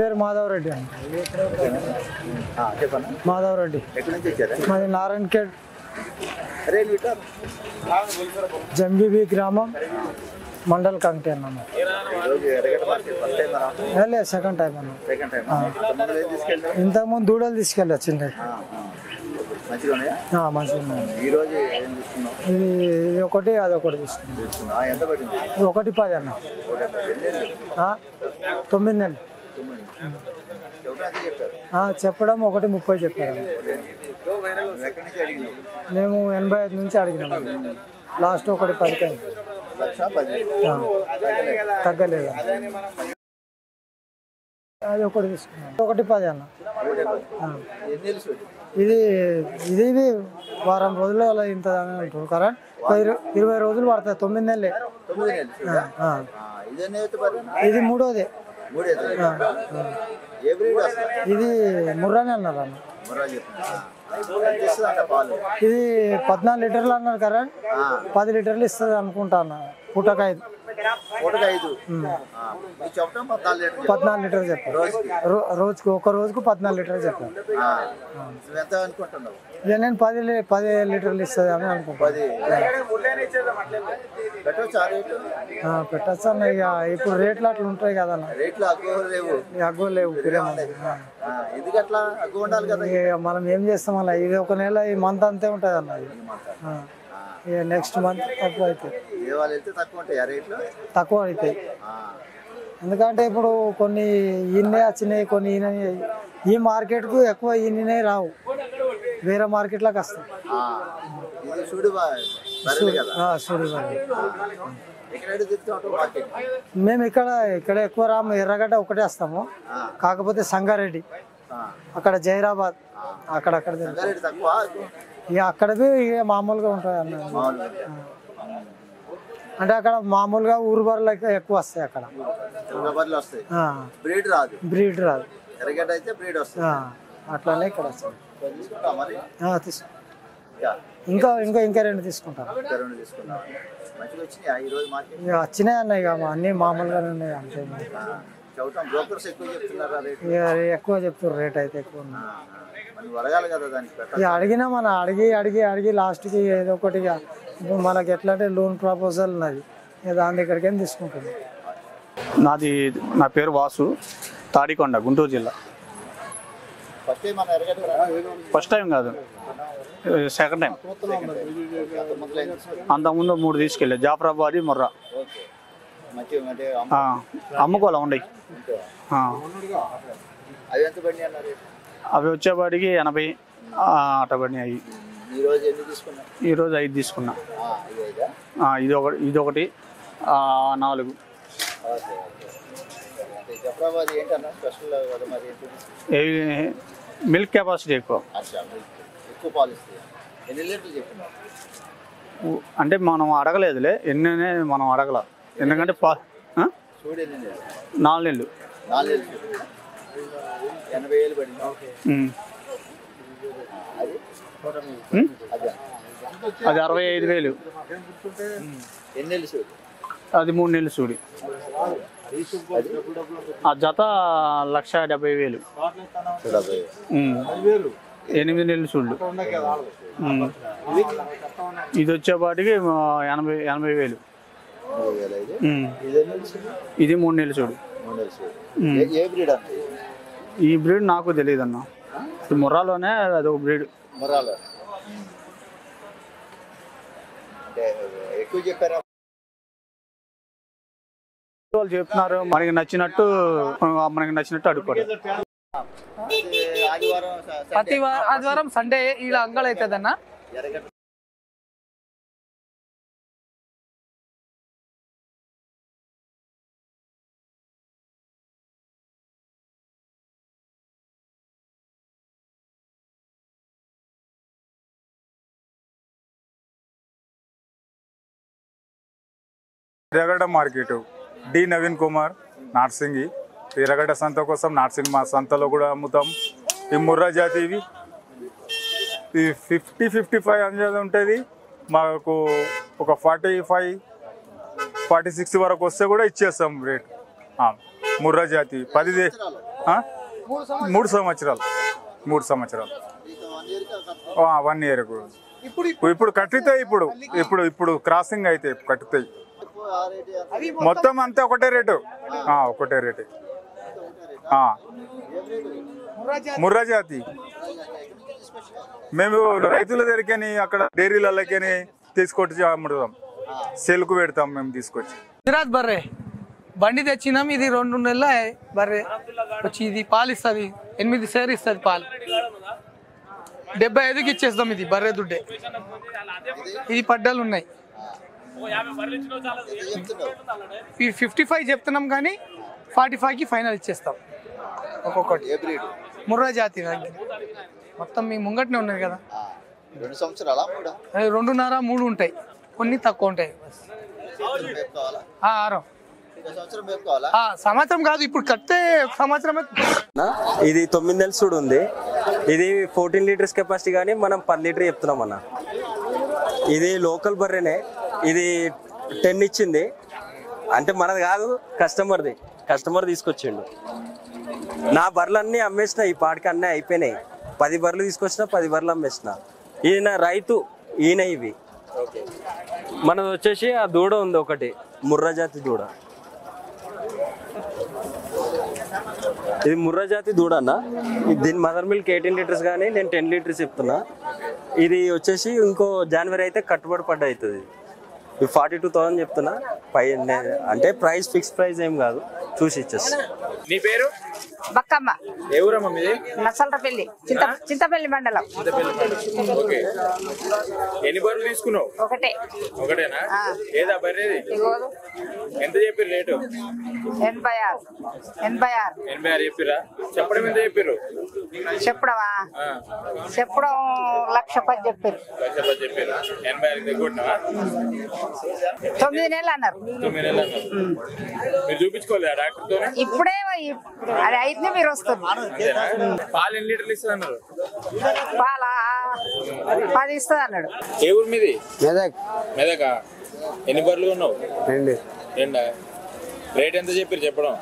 పేరు మాధవరెడ్డి అండి. మాధవరెడ్డి మాది నారాయణఖేడ్ జంబీబీ గ్రామం మండల్ కంకి అన్న. సెకండ్ టైం అన్న. ఇంతకుముందు దూడలు తీసుకెళ్ళి వచ్చింది. మంచిగా ఇది ఒకటి అదొకటి తీసుకున్నాం. 1.10 అన్న. 9 నెలలు చెప్పడం 1.30 చెప్పారు. మేము 85 నుంచి అడిగినాము. లాస్ట్ 1.10 తగ్గలేదు. అది ఒకటి తీసుకున్నాం. 1.10 అన్న. ఇది వారం రోజులు అలా ఇంత అంటారు కదా. 20 రోజులు పడుతుంది. 9 నెలలే. ఇది మూడోది. ఇది ముర్రానే అన్నారు అన్న. ఇది 14 లీటర్లు అన్నారు కదా. 10 లీటర్లు ఇస్తుంది అనుకుంటా అన్న. పూటకు 5. 14 లీటర్లు చెప్పారు. రోజుకు ఒక రోజుకు 14 లీటర్లు చెప్పారు. ఇక నేను 10 లీటర్లు ఇస్తుంది అని అనుకుంటాను. పెట్టచ్చు అన్న. ఇక ఇప్పుడు రేట్లు అట్లా ఉంటాయి కదా అన్న. అగ్గు లేవు. మనం ఏం చేస్తాం అలా. ఇది ఒక నెల ఈ మంత్ అంతే ఉంటుంది అన్న. ఇక నెక్స్ట్ మంత్ తక్కువ అవుతాయి. తక్కువ అవుతాయి. ఎందుకంటే ఇప్పుడు కొన్ని ఈయనే వచ్చినాయి, కొన్ని ఈయన ఈ మార్కెట్కు ఎక్కువ ఈయనే రావు. వేరే మార్కెట్లోకి వస్తాయి. మేము ఇక్కడ ఎక్కువ రాము. ఎర్రగడ్డ ఒకటే వస్తాము. కాకపోతే సంగారెడ్డి, అక్కడ జైరాబాద్, అక్కడక్కడ ఇక అక్కడవి మామూలుగా ఉంటాయి అన్న. అంటే అక్కడ మామూలుగా ఊరు బర్రెలు ఎక్కువ వస్తాయి. అక్కడ బ్రీడ్ రాదు. అట్లానే ఇక్కడ వస్తాయి. ఇంకా 2 తీసుకుంటాను. వచ్చినాయి అన్న. ఇక అన్ని మామూలుగానే ఉన్నాయి. అంతే ఎక్కువ చెప్తారు. రేట్ అయితే ఎక్కువ ఉన్నాయి. ఇక అడిగినా మన అడిగి లాస్ట్కి ఏదో ఒకటి. ఇప్పుడు మనకి ఎట్లా అంటే లోన్ ప్రపోజల్ ఉన్నది. ఇక దాని దగ్గరికి తీసుకుంటుంది. నా పేరు వాసు, తాడికొండ, గుంటూరు జిల్లా. ఫస్ట్ టైం కాదు, సెకండ్ టైం. అంతకుముందు 3 తీసుకెళ్ళా. జాఫరాబాద్, ముర్రా. అమ్ముకోవాలా ఉండయి. అవి వచ్చేపాటికి 80 అట్ట పడినాయి. ఈరోజు 5 తీసుకున్నా. ఇదొకటి 4. మిల్క్ కెపాసిటీ ఎక్కువ. అంటే మనం అడగలేదులే. మనం అడగల. ఎందుకంటే 4 నెలలు. అది 65,000. అది 3 నెలలు చూడి. ఆ జత 1,70,000. 8 నెలలు చూడు. ఇది వచ్చేపాటికి 80,000. ఇది 3 నెలలు చూడు. ఈ బ్రీడ్ నాకు తెలియదు అన్న. ముర్రాలోనే అదొక బ్రీడ్. వాళ్ళు చెప్తున్నారు. మనకి నచ్చినట్టు అడుక్కోండి. ప్రతి ఆదివారం సండే ఇలా అంగళ అవుతుంది అన్న. ఎర్రగడ్డ మార్కెట్ డి నవీన్ కుమార్ నార్సింగి. ఎర్రగడ్డ సంత కోసం నార్సింగ్ మా సంతలో కూడా అమ్ముతాం. ఈ ముర్రా జాతి ఇవి 50-55 అంజాది ఉంటుంది. మాకు ఒక 45-46 వరకు వస్తే కూడా ఇచ్చేస్తాం రేట్. ముర్రా జాతి ఆ? 3 సంవత్సరాలు 3 సంవత్సరాలు 1 ఇయర్ ఇప్పుడు కట్టుతాయి ఇప్పుడు క్రాసింగ్ అయితే కట్టుతాయి మొత్తం అంతా ఒకటే రేటు ఒకటే రేటు ముర్రా జాతి మేము రైతుల దగ్గరికని అక్కడ డైరీలకి తీసుకొచ్చి అమ్ముతాం సెల్కు పెడతాం మేము తీసుకొచ్చి గుజరాత్ బర్రె బండి తెచ్చినాం ఇది 2 నెలల బర్రె వచ్చి ఇది పాలు ఇస్తుంది 8 సేర్ ఇస్తుంది పాలు 75కి ఇచ్చేస్తాం ఇది బర్రె దుడ్డే ఇది పడ్డలు ఉన్నాయి ఇది 55 చెప్తున్నాం కానీ 45కి ఫైనల్ ఇచ్చేస్తాం ఒక్కొక్కటి ముర్రా జాతి మొత్తం మీ ముంగట్నే ఉన్నది కదా 2 సంవత్సరాలా 2.5 3 ఉంటాయి కొన్ని తక్కువ ఉంటాయి సంవత్సరం కాదు ఇప్పుడు కట్టే సంవత్సరమే ఇది 9 నెలల సూడు ఉంది ఇది 14 లీటర్స్ కెపాసిటీ కానీ మనం 10 లీటర్ చెప్తున్నాం అన్న ఇది లోకల్ బర్రెనే ఇది 10 ఇచ్చింది అంటే మనది కాదు కస్టమర్ తీసుకొచ్చిండు నా బర్రెలు అన్నీ అమ్మేసిన ఈ పాటికి అన్నీ అయిపోయినాయి 10 బర్రెలు తీసుకొచ్చిన 10 బర్రెలు అమ్మేసిన ఈయన రైతు ఈయన ఇవి మనది వచ్చేసి ఆ దూడ ఉంది ఒకటి ముర్రా జాతి దూడ ఇది ముర్రా జాతి దూడ అన్న దీని మదర్ మిల్క్ 18 లీటర్స్ కానీ నేను 10 లీటర్స్ చెప్తున్నా ఇది వచ్చేసి ఇంకో జనవరి అయితే కట్టుబడి పడ్డ అవుతుంది 42,000 చెప్తున్నా అంటే ప్రైస్ ఫిక్స్ ప్రైస్ ఏం కాదు చూసి ఇచ్చేస్తా నీ పేరు బక్కమ్మ ఏ ఊరమ్మ మీది నసలరపల్లి చింతపల్లి మండలం ఓకే ఎన్ని బర్రెలు తీసుకున్నావు ఒకటేనా ఏదా బర్రేది ఎంత చెప్పారు రేటు 86 చెప్పిరా చెప్పడం ఎంత చెప్పారు చెప్పడం 1,10,000 చెప్పారు 1,10,000 చెప్పారు 86 దగ్గర 9 నెలలు అన్నారు 9 నెలలు అన్నారు మీరు చూపించుకోలేదా డాక్టర్ తో ఇప్పుడే అది అయితే మీరు వస్తుంది పాలు ఎన్ని లీటర్లు ఇస్తుంది అన్నారు పాల 10 ఇస్తుంది అన్నాడు ఏ ఊరు మీది మెదకా ఎన్ని బర్రెలు ఉన్నావు 2 రేట్ ఎంత చెప్పారు చెప్పడం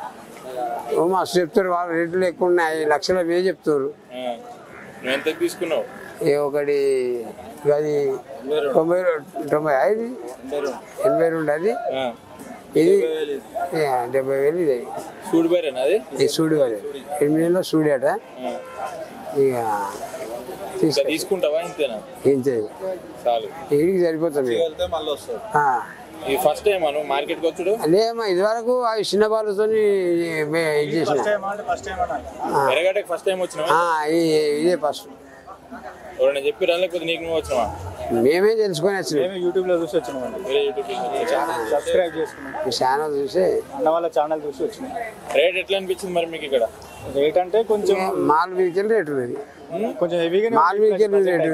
మస్తు చెప్తారు వాళ్ళు రేట్లు ఎక్కువ ఉన్నాయి 5 లక్షల మీద చెప్తారు నువ్వు ఎంత తీసుకున్నావు ఒకటి అది 95 82 అది ఇది 70,000 ఇది సూడి బర్రెనా అది ఈ సూడి వాళ్ళు 8 నెలల్లో సూడి అట ఇక తీసుకుంటావా ఇంతేనా ఇంతే చాలు ఇడికి సరిపోతుంది ఇది ఫస్ట్ టైం నువ్వు మార్కెట్కి వచ్చుడు లేదమ్మా ఇది వరకు అవి చిన్న బాలతో ఇది చేసిన ఎరగడ్డకి ఫస్ట్ టైం వచ్చినావా ఇదే ఫస్ట్ ఎవరైనా చెప్పిరా లేకపోతే నీకు నువ్వు వచ్చినావా మేమే తెలుసుకొని వచ్చినాం యూట్యూబ్లో చూసి వచ్చినాం సబ్స్క్రైబ్ చేసుకున్నాం ఛానల్ చూసి అన్న వాళ్ళ ఛానల్ చూసి వచ్చినాం రేట్ ఎట్లా అనిపించింది మరి మీకు ఇక్కడ రేట్ అంటే కొంచెం మాల్ వీకెల్ రేటు కొంచెం హెవీగా మాల్ వీకెల్ రేటు